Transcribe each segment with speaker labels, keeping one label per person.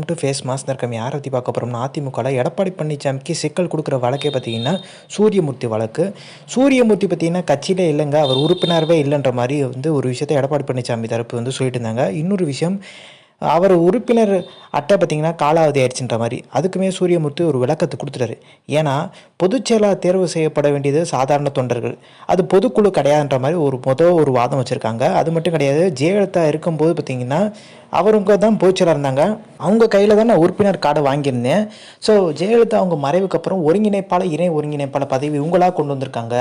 Speaker 1: To face mass இருக்கம் யாரை பற்றி பார்க்க போகிறோம்னா அதிமுகவில் எடப்பாடி பழனிசாமிக்கு சிக்கல் கொடுக்குற வழக்கே பார்த்தீங்கன்னா சூரியமூர்த்தி வழக்கு. சூரியமூர்த்தி பார்த்தீங்கன்னா கட்சியிலே இல்லைங்க, அவர் உறுப்பினரவே இல்லைன்ற மாதிரி ஒரு விஷயத்தை எடப்பாடி பழனிசாமி தரப்பு சொல்லிட்டு இருந்தாங்க. இன்னொரு விஷயம், அவர் உறுப்பினர் அட்டை பார்த்திங்கன்னா காலாவதி ஆயிடுச்சுன்ற மாதிரி அதுக்குமே சூரியமூர்த்தி ஒரு விளக்கத்தை கொடுத்துட்டாரு. ஏன்னா பொதுச்செயலாளர் தேர்வு செய்யப்பட வேண்டியது சாதாரண தொண்டர்கள், அது பொதுக்குழு கிடையாதுன்ற மாதிரி ஒரு வாதம் வச்சுருக்காங்க. அது மட்டும் கிடையாது, ஜெயலலிதா இருக்கும்போது பார்த்திங்கன்னா அவருங்க தான் பொதுச்செயலாளர் இருந்தாங்க, அவங்க கையில் தான் நான் உறுப்பினர் கார்டை வாங்கியிருந்தேன். ஸோ ஜெயலலிதா அவங்க மறைவுக்கு அப்புறம் ஒருங்கிணைப்பாளர் இணை ஒருங்கிணைப்பாளர் பதவி இவங்களாக கொண்டு வந்திருக்காங்க.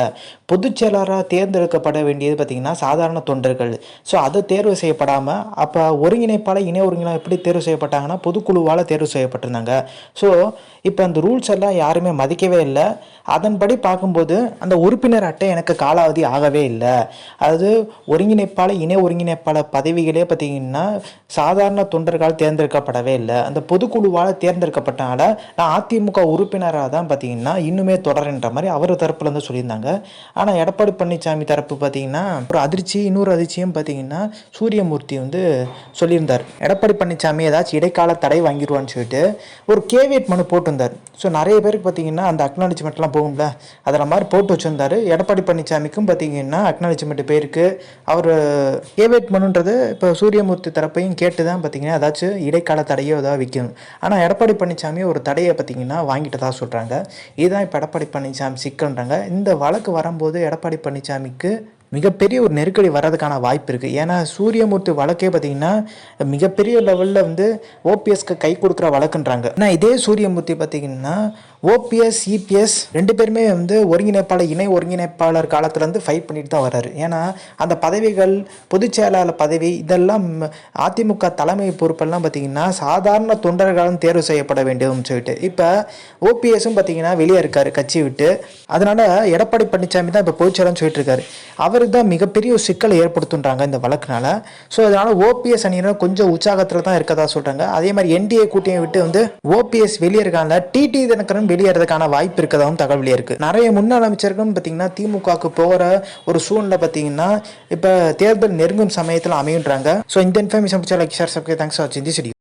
Speaker 1: பொதுச்செயலாளராக தேர்ந்தெடுக்கப்பட வேண்டியது பார்த்திங்கன்னா சாதாரண தொண்டர்கள். ஸோ அதை தேர்வு செய்யப்படாமல் அப்போ ஒருங்கிணைப்பாளர் இணை ஒருங்கிணைப்பாளர் எப்படி தேர்வு செய்யப்பட்டாங்கன்னா பொதுக்குழுவால் தேர்வு செய்யப்பட்டிருந்தாங்க. ஸோ இப்போ அந்த ரூல்ஸ் எல்லாம் யாருமே மதிக்கவே இல்லை. அதன்படி பார்க்கும்போது அந்த உறுப்பினர் அட்டை எனக்கு காலாவதி ஆகவே இல்லை. அதாவது ஒருங்கிணைப்பாளர் இணை ஒருங்கிணைப்பாளர் பதவிகளே பார்த்திங்கன்னா சாதாரண தொண்டர்களால் தேர்ந்தெடுக்கப்படவே இல்லை, அந்த பொதுக்குழுவால் தேர்ந்தெடுக்கப்பட்டனால நான் அதிமுக உறுப்பினராக தான் பார்த்திங்கன்னா இன்னுமே தொடர்ன்ற மாதிரி அவர் தரப்புலேருந்து சொல்லியிருந்தாங்க. ஆனால் எடப்பாடி பழனிசாமி தரப்பு பார்த்திங்கன்னா ஒரு அதிர்ச்சி, இன்னொரு அதிர்ச்சியும் பார்த்திங்கன்னா சூரியமூர்த்தி சொல்லியிருந்தார். எடப்பாடி பழனிசாமி ஏதாச்சும் இடைக்கால தடை வாங்கிடுவான்னு சொல்லிட்டு ஒரு கேவியட் மனு போட்டிருந்தார். ஸோ நிறைய பேருக்கு பார்த்திங்கன்னா அந்த அக்னாலஜ்மெண்ட்லாம் போகும்ல, அதில் மாதிரி போட்டு வச்சுருந்தார். எடப்பாடி பழனிசாமிக்கும் பார்த்திங்கன்னா அக்னாலஜ்மெண்ட் பேருக்கு அவர் கேவியட் மனுன்றது இப்போ சூரியமூர்த்தி தரப்பையும் கேட்டு தான் பார்த்திங்கன்னா ஏதாச்சும் இடைக்கால தடையோ ஏதாவது வைக்கணும். ஆனால் எடப்பாடி பழனிசாமி ஒரு தடையை பார்த்திங்கன்னா வாங்கிட்டு தான் சொல்கிறாங்க. இதுதான் இப்போ எடப்பாடி பழனிசாமி சிக்கல்ன்றாங்க. இந்த வழக்கு வரும்போது எடப்பாடி பழனிசாமிக்கு மிகப்பெரிய ஒரு நெருக்கடி வர்றதுக்கான வாய்ப்பு இருக்குது. ஏன்னா சூரியமூர்த்தி வழக்கே பார்த்திங்கன்னா மிகப்பெரிய லெவலில் ஓபிஎஸ்க்கு கை கொடுக்குற வழக்குன்றாங்க. ஆனால் இதே சூரியமூர்த்தி பார்த்திங்கன்னா ஓபிஎஸ் இபிஎஸ் ரெண்டு பேருமே ஒருங்கிணைப்பாளர் இணை ஒருங்கிணைப்பாளர் காலத்துலேருந்து ஃபைட் பண்ணிட்டு தான் வர்றாரு. ஏன்னா அந்த பதவிகள் பொதுச் செயலாளர் பதவி இதெல்லாம் அதிமுக தலைமை பொறுப்பெல்லாம் பார்த்திங்கன்னா சாதாரண தொண்டர்களும் தேர்வு செய்யப்பட வேண்டும்னு சொல்லிட்டு இப்போ ஓபிஎஸும் பார்த்திங்கன்னா வெளியே இருக்கார் கட்சி விட்டு. அதனால் எடப்பாடி பழனிசாமி தான் இப்போ பொதுச்செயலாளர்னு சொல்லிட்டு இருக்காரு. அவருக்கு தான் மிகப்பெரிய ஒரு சிக்கலை ஏற்படுத்துன்றாங்க இந்த வழக்குனால. ஸோ அதனால் ஓபிஎஸ் அணியினர் கொஞ்சம் உற்சாகத்தில் தான் இருக்கதா சொல்கிறாங்க. அதே மாதிரி என்டிஏ கூட்டணியை விட்டு ஓபிஎஸ் வெளியே இருக்காங்க, டிடி தினகரன் வெளியேறதுக்கான வாய்ப்பு இருக்கதாகவும் தகவல் வெளியே இருக்குது. நிறைய முன்னாள் அமைச்சர்களும் பார்த்திங்கன்னா திமுகவுக்கு போகிற ஒரு சூழ்நிலை பார்த்திங்கன்னா இப்போ தேர்தல் நெருங்கும் சமயத்தில் அமையுன்றாங்க. ஸோ இந்த இன்ஃபர்மேஷன் பிடிச்சா like share subscribe. Thanks for வாட்சிங் திஸ் வீடியோ.